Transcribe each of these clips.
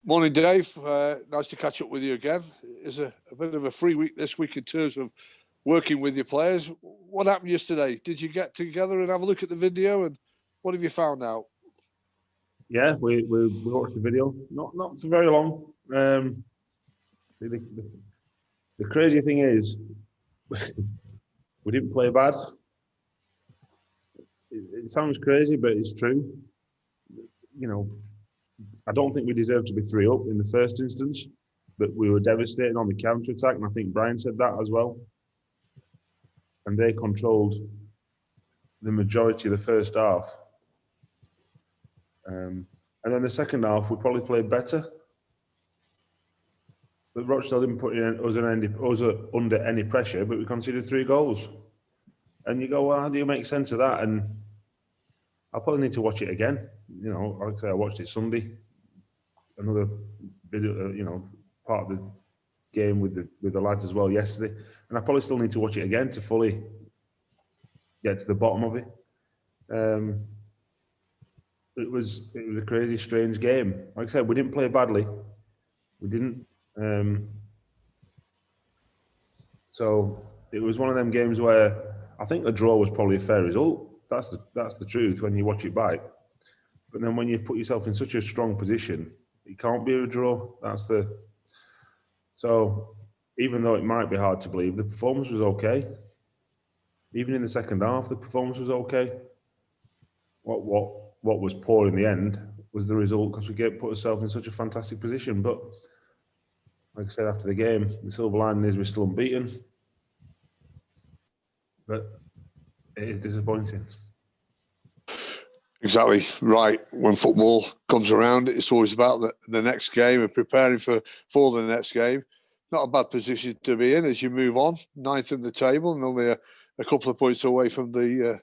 Morning, Dave. Nice to catch up with you again. It's a bit of a free week this week in terms of working with your players. What happened yesterday? Did you get together and have a look at the video, and what have you found out? Yeah, we watched the video. Not so very long. The crazy thing is, we didn't play bad. It sounds crazy, but it's true. You know, I don't think we deserved to be 3-up in the first instance, but we were devastating on the counter-attack, and I think Brian said that as well. And they controlled the majority of the first half. And then the second half, we probably played better. But Rochdale didn't put us under any pressure, but we conceded 3 goals. And you go, well, how do you make sense of that? And I'll probably need to watch it again. You know, like I say, I watched it Sunday. Another video, part of the game with the lads as well yesterday. And I probably still need to watch it again to fully get to the bottom of it. It was a crazy, strange game. Like I said, we didn't play badly. We didn't. So it was one of them games where I think the draw was probably a fair result. That's the truth when you watch it back. But then when you put yourself in such a strong position, it can't be a draw. So even though it might be hard to believe, the performance was okay. Even in the second half, the performance was okay. What was poor in the end was the result, because we put ourselves in such a fantastic position. But like I said after the game, the silver lining is we're still unbeaten. But it is disappointing. Exactly right. When football comes around, it's always about the next game and preparing for the next game. Not a bad position to be in as you move on. 9th in the table and only a couple of points away from the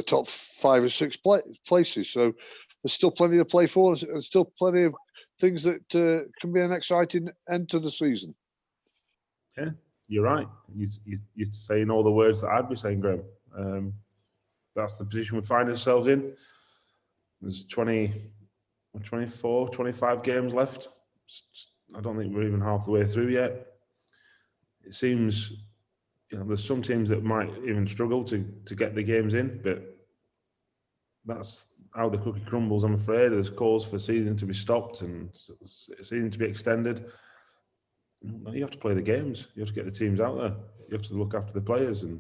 top 5 or 6 places. So there's still plenty to play for, and still plenty of things that can be an exciting end to the season. Yeah, you're right. You're saying all the words that I'd be saying, Graham. That's the position we find ourselves in. There's 24, 25 games left. I don't think we're even half the way through yet. It seems, there's some teams that might even struggle to get the games in, but that's how the cookie crumbles, I'm afraid. There's calls for season to be stopped and season to be extended. You have to play the games. You have to get the teams out there. You have to look after the players. And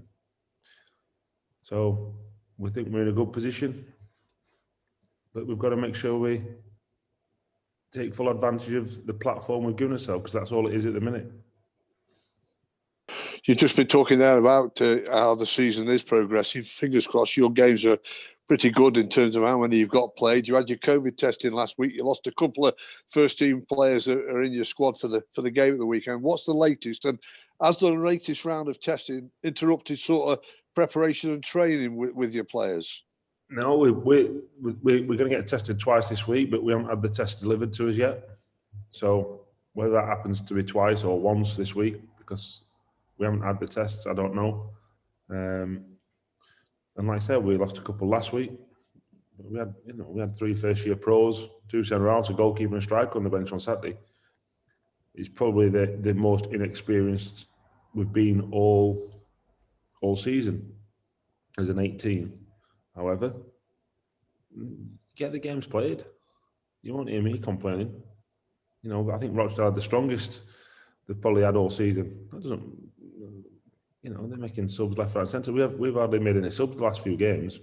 so we think we're in a good position, but we've got to make sure we take full advantage of the platform we've given ourselves, because that's all it is at the minute. You've just been talking there about how the season is progressing. Fingers crossed your games are pretty good in terms of how many you've got played. You had your COVID testing last week. You lost a couple of first-team players that are in your squad for the game of the weekend. What's the latest? And has the latest round of testing interrupted sort of preparation and training with your players? No, we're going to get tested twice this week, but we haven't had the test delivered to us yet. So whether that happens to be twice or once this week, because we haven't had the tests, I don't know. And like I said, we lost a couple last week. We had 3 first-year pros, 2 centre-halves, a goalkeeper and a striker on the bench on Saturday. It's probably the most inexperienced we've been all season as an 18. However, get the games played. You won't hear me complaining. I think Rochdale had the strongest they've probably had all season. That doesn't, they're making subs left, right, and centre. We've hardly made any subs the last few games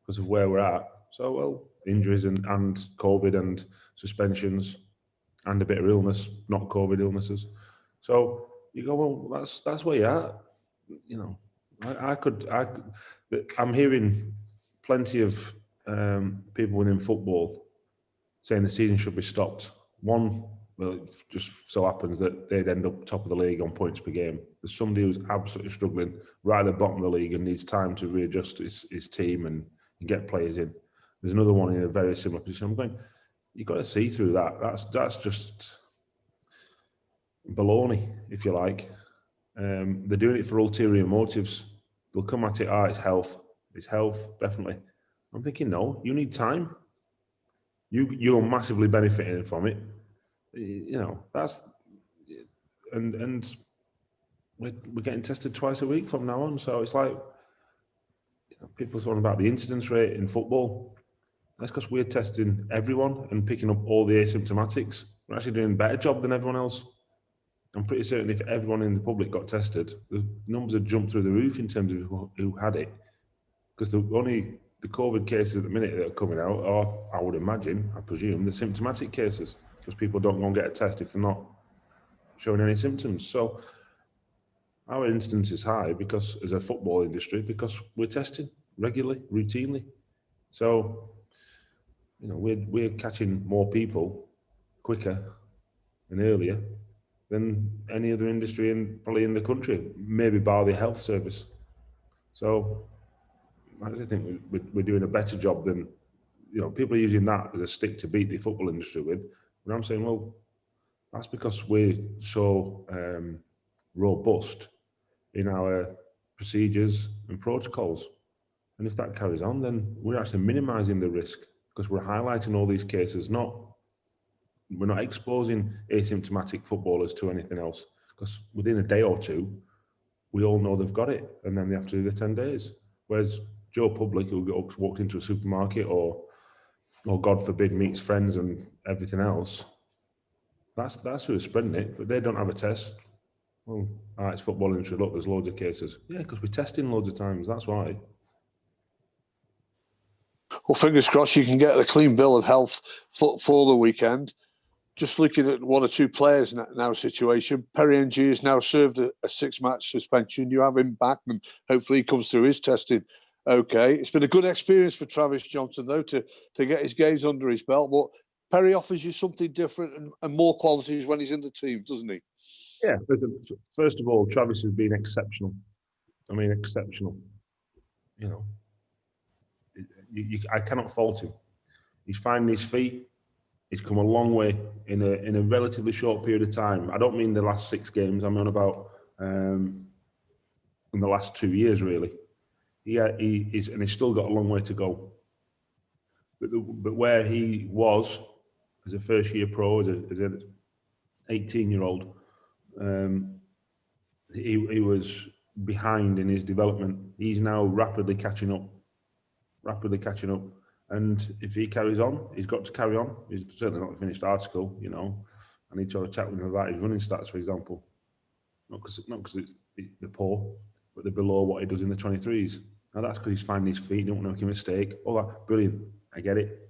because of where we're at. So, well, injuries and COVID and suspensions and a bit of illness, not COVID illnesses. So you go, well, that's where you're at. I'm hearing plenty of people within football saying the season should be stopped. One, well, it just so happens that they'd end up top of the league on points per game. There's somebody who's absolutely struggling right at the bottom of the league and needs time to readjust his team and get players in. There's another one in a very similar position. I'm going, you've got to see through that. That's just baloney, if you like. They're doing it for ulterior motives. They'll come at it, it's health. It's health, definitely. I'm thinking, no, you need time. you're massively benefiting from it. That's and we're getting tested twice a week from now on. So it's like people talking about the incidence rate in football. That's because we're testing everyone and picking up all the asymptomatics. We're actually doing a better job than everyone else. I'm pretty certain if everyone in the public got tested, the numbers would jump through the roof in terms of who had it. Because the COVID cases at the minute that are coming out are, I would imagine, I presume, the symptomatic cases. Because people don't go and get a test if they're not showing any symptoms. So our incidence is high because, as a football industry, because we're testing regularly, routinely. So, we're catching more people quicker and earlier than any other industry probably in the country, maybe bar the health service. So I think we're doing a better job than, people are using that as a stick to beat the football industry with. And I'm saying, well, that's because we're so robust in our procedures and protocols. And if that carries on, then we're actually minimising the risk because we're highlighting all these cases. We're not exposing asymptomatic footballers to anything else, because within a day or two, we all know they've got it, and then they have to do the 10 days. Whereas Joe Public, who walked into a supermarket or God forbid, meets friends and everything else, that's who is spreading it, but they don't have a test. Well, it's football industry, look, there's loads of cases. Yeah, because we're testing loads of times, that's why. Well, fingers crossed you can get a clean bill of health for the weekend. Just looking at one or two players now situation, Perry NG has now served a 6-match suspension. You have him back and hopefully he comes through his testing okay. It's been a good experience for Travis Johnson, though, to get his games under his belt. But Perry offers you something different and more qualities when he's in the team, doesn't he? Yeah, first of all, Travis has been exceptional. I mean, exceptional. I cannot fault him. He's finding his feet. He's come a long way in a relatively short period of time. I don't mean the last 6 games. I'm on about in the last 2 years, really. He's still got a long way to go. But where he was as a first-year pro, as an 18-year-old, he was behind in his development. He's now rapidly catching up. And if he carries on, he's got to carry on. He's certainly not a finished article, I need to have a chat with him about his running stats, for example. Not because they're poor, but they're below what he does in the 23s. Now that's because he's finding his feet, don't want to make a mistake. Oh, that, brilliant, I get it.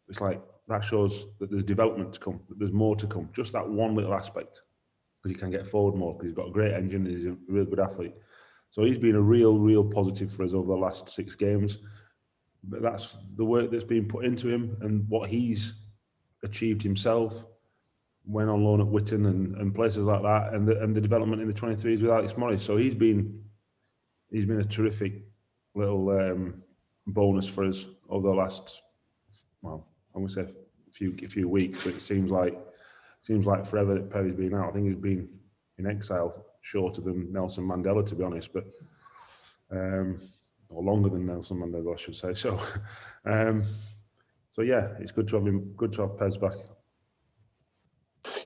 It's like, that shows that there's development to come, that there's more to come. Just that one little aspect, because he can get forward more, because he's got a great engine and he's a real good athlete. So he's been a real positive for us over the last 6 games. But that's the work that's been put into him and what he's achieved himself. Went on loan at Witton and places like that, and the development in the 23s with Alex Morris. So he's been a terrific little bonus for us over the last, well, I'm gonna say a few weeks, but it seems like forever that Perry's been out. I think he's been in exile shorter than Nelson Mandela, to be honest, but or longer than Nelson Mandela, I should say. So, so yeah, it's good to have him. Good to have Pez back.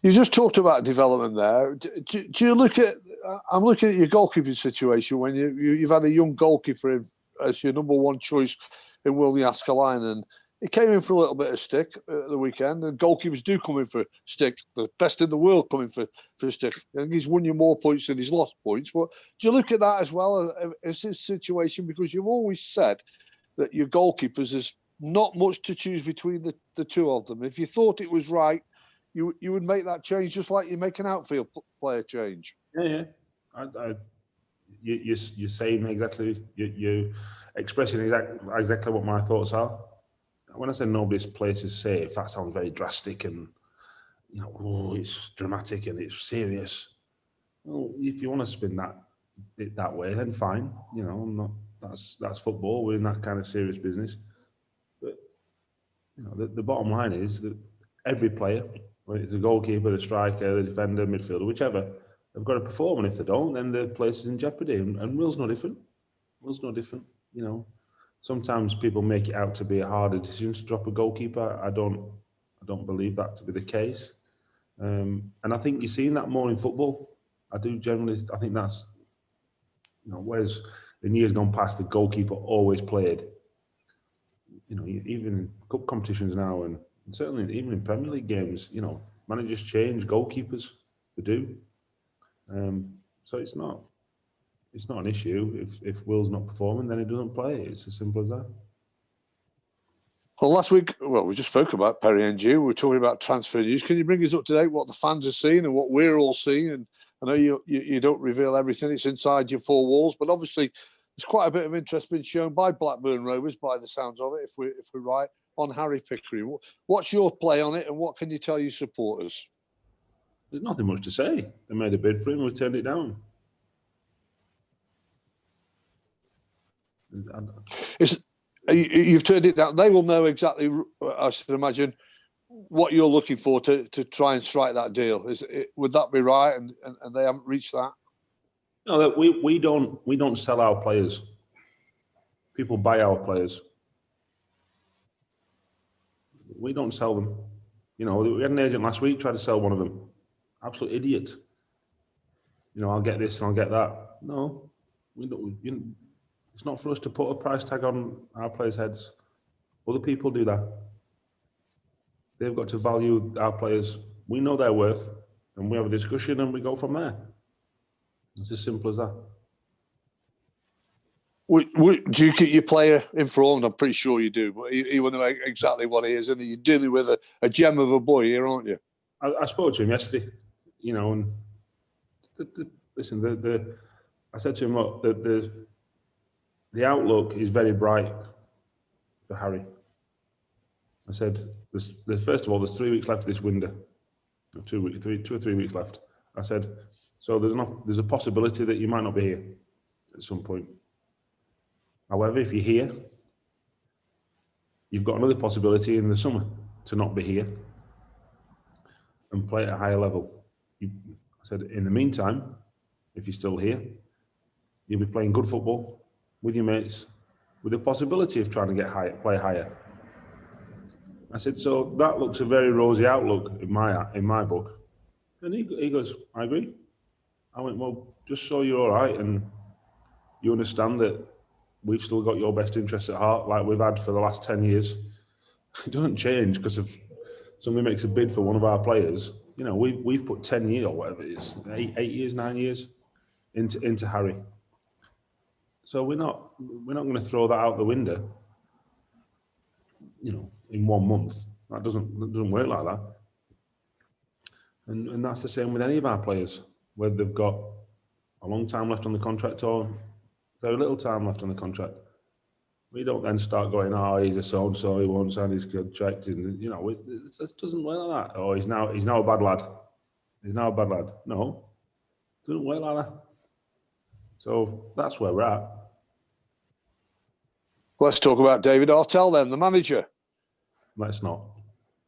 You just talked about development there. Do you look at? I'm looking at your goalkeeping situation when you've had a young goalkeeper as your number 1 choice in Willie Askelainen, and he came in for a little bit of stick at the weekend. And goalkeepers do come in for stick. The best in the world come in for stick. I think he's won you more points than he's lost points. But do you look at that as well as his situation? Because you've always said that your goalkeepers is not much to choose between the two of them. If you thought it was right, you would make that change, just like you make an outfield player change. Yeah. You're saying exactly, you're expressing exactly what my thoughts are. When I say nobody's place is safe, that sounds very drastic and it's dramatic and it's serious. Well, if you want to spin that way, then fine. That's football. We're in that kind of serious business. But the bottom line is that every player, whether it's a goalkeeper, the striker, the defender, midfielder, whichever, they've got to perform, and if they don't, then the place is in jeopardy. And Will's no different. sometimes people make it out to be a harder decision to drop a goalkeeper. I don't believe that to be the case. And I think you're seeing that more in football. I think that's, whereas in years gone past, the goalkeeper always played. Even in cup competitions now, and certainly even in Premier League games, managers change goalkeepers. They do. So it's not an issue. If Will's not performing, then he doesn't play. It's as simple as that. Well, last week, we just spoke about Perry and we were talking about transfer news. Can you bring us up to date what the fans are seeing and what we're all seeing? And I know you don't reveal everything; it's inside your four walls. But obviously, there's quite a bit of interest being shown by Blackburn Rovers, by the sounds of it, if we're right, on Harry Pickering. What's your play on it, and what can you tell your supporters? There's nothing much to say. They made a bid for him, we turned it down. You've turned it down. They will know exactly, I should imagine, what you're looking for to try and strike that deal. Would that be right? And they haven't reached that? No, we don't sell our players. People buy our players. We don't sell them. We had an agent last week try to sell one of them. Absolute idiot. I'll get this and I'll get that. No, we don't. It's not for us to put a price tag on our players' heads. Other people do that. They've got to value our players. We know their worth, and we have a discussion, and we go from there. It's as simple as that. Do you keep your player informed? I'm pretty sure you do, but you want to know exactly what he is, and you're dealing with a gem of a boy here, aren't you? I spoke to him yesterday, and listen, I said to him, look, the outlook is very bright for Harry. I said, first of all, there's 3 weeks left of this window. 2 or 3 weeks left. I said, so there's a possibility that you might not be here at some point. However, if you're here, you've got another possibility in the summer to not be here and play at a higher level. I said, in the meantime, if you're still here, you'll be playing good football with your mates, with the possibility of trying to play higher. I said, so that looks a very rosy outlook in my book. And he goes, I agree. I went, well, just so you're all right and you understand that we've still got your best interests at heart, like we've had for the last 10 years. It doesn't change because if somebody makes a bid for one of our players, we've put 10 years or whatever it is, 8 years, 9 years into Harry. So we're not going to throw that out the window, in 1 month. That doesn't work like that. And that's the same with any of our players, whether they've got a long time left on the contract or very little time left on the contract. We don't then start going, he's a so-and-so, he won't sign his contract. And, it doesn't work like that. He's now a bad lad. He's now a bad lad. No, it doesn't work like that. So that's where we're at. Let's talk about David Artell then, the manager. Let's not.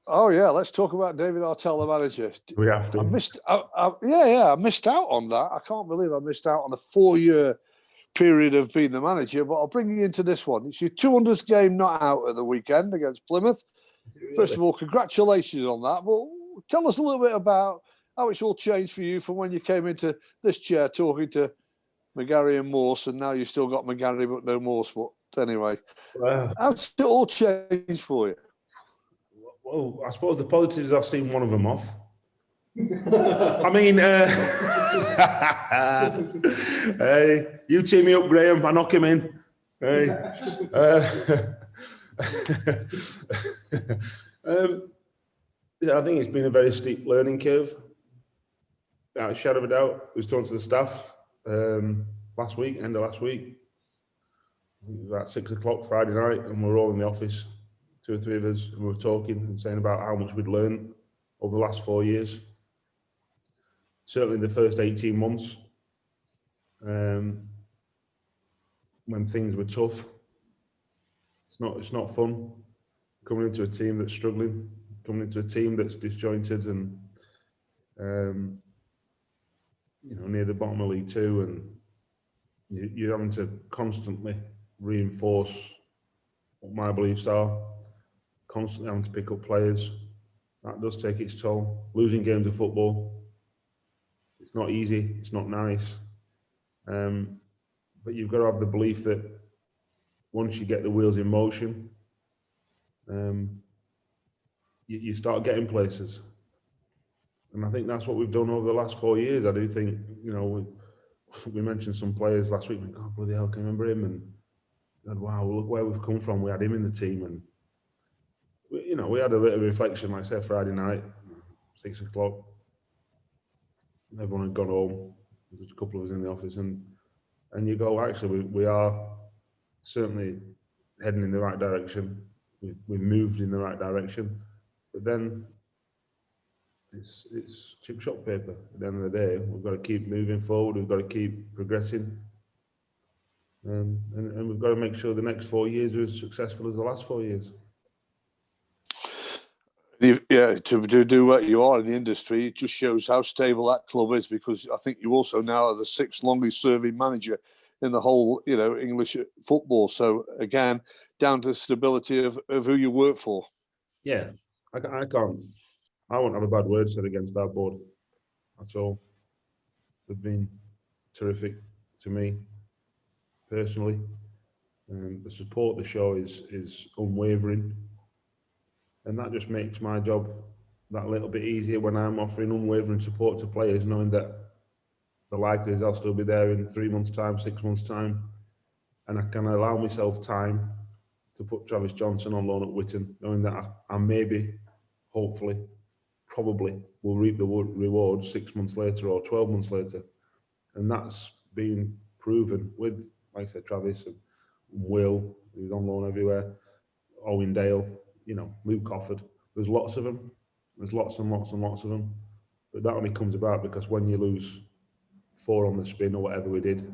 Oh yeah, let's talk about David Artell, the manager. We have to. I missed out on that. I can't believe I missed out on a 4-year period of being the manager, but I'll bring you into this one. It's your 200th game not out at the weekend against Plymouth. Really? First of all, congratulations on that. Well, tell us a little bit about how it's all changed for you from when you came into this chair talking to McGarry and Morse, and now you've still got McGarry but no Morse. But anyway, how's it all changed for you? Well, I suppose the positives, I've seen one of them off. I mean, hey, you team me up, Graham. I knock him in. Hey, I think it's been a very steep learning curve. Without a shadow of a doubt, it was talking to the staff end of last week. About 6 o'clock Friday night, and we're all in the office, 2 or 3 of us, and we were talking and saying about how much we'd learned over the last 4 years. Certainly the first 18 months, when things were tough. It's not fun coming into a team that's struggling, coming into a team that's disjointed and near the bottom of League Two, and you're having to constantly reinforce what my beliefs are. Constantly having to pick up players, that does take its toll. Losing games of football, it's not easy, it's not nice. But you've got to have the belief that once you get the wheels in motion, you start getting places. And I think that's what we've done over the last 4 years. I do think, we mentioned some players last week. God, bloody hell, can you remember him? And God, wow, look where we've come from. We had him in the team, and we had a bit of reflection. Like I said, Friday night, 6 o'clock. Everyone had gone home. There's a couple of us in the office, and you go, actually, we are certainly heading in the right direction. We've moved in the right direction, but then it's chip shot paper. At the end of the day, we've got to keep moving forward. We've got to keep progressing, and we've got to make sure the next 4 years are as successful as the last 4 years. Yeah, to do what you are in the industry, it just shows how stable that club is, because I think you also now are the 6th longest serving manager in the whole, English football. So again, down to the stability of who you work for. Yeah, I won't have a bad word said against our board at all. They've been terrific to me personally. The support they show is unwavering. And that just makes my job that little bit easier when I'm offering unwavering support to players, knowing that the likelihood is I'll still be there in 3 months' time, 6 months' time. And I can allow myself time to put Travis Johnson on loan at Witton, knowing that I maybe, hopefully, probably will reap the reward 6 months later or 12 months later. And that's been proven with, like I said, Travis and Will, who's on loan everywhere, Owen Dale, Luke Cofford. There's lots of them. There's lots and lots and lots of them. But that only comes about because when you lose 4 on the spin or whatever we did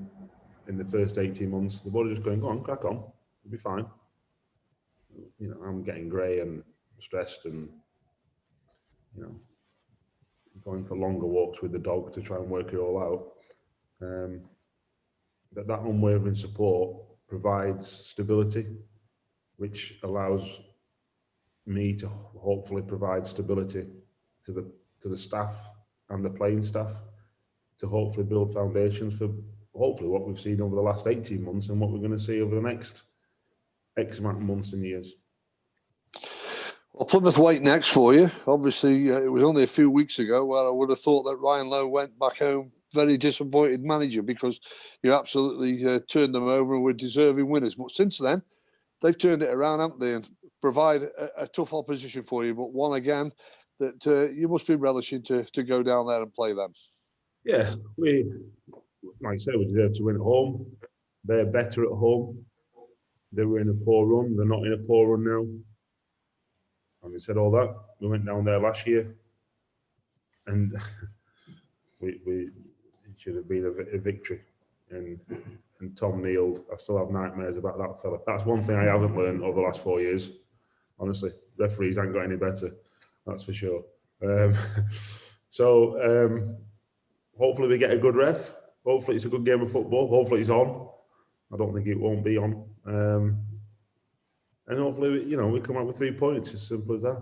in the first 18 months, the board are just going, go on, crack on, you'll be fine. I'm getting grey and stressed and, going for longer walks with the dog to try and work it all out. But that unwavering support provides stability, which allows me to hopefully provide stability to the staff and the playing staff, to hopefully build foundations for hopefully what we've seen over the last 18 months and what we're going to see over the next X amount of months and years. Well, Plymouth wait next for you. Obviously, it was only a few weeks ago where I would have thought that Ryan Lowe went back home very disappointed manager, because you absolutely turned them over and were deserving winners. But since then, they've turned it around, haven't they, and provide a tough opposition for you, but one again that you must be relishing to go down there and play them. Yeah, like I said, we deserve to win at home. They're better at home. They were in a poor run. They're not in a poor run now. Having said all that, we went down there last year, and it should have been a victory. And Tom kneeled. I still have nightmares about that fella. That's one thing I haven't learned over the last 4 years. Honestly, referees ain't got any better. That's for sure. So hopefully we get a good ref. Hopefully it's a good game of football. Hopefully it's on. I don't think it won't be on. And hopefully, we come out with 3 points. As simple as that.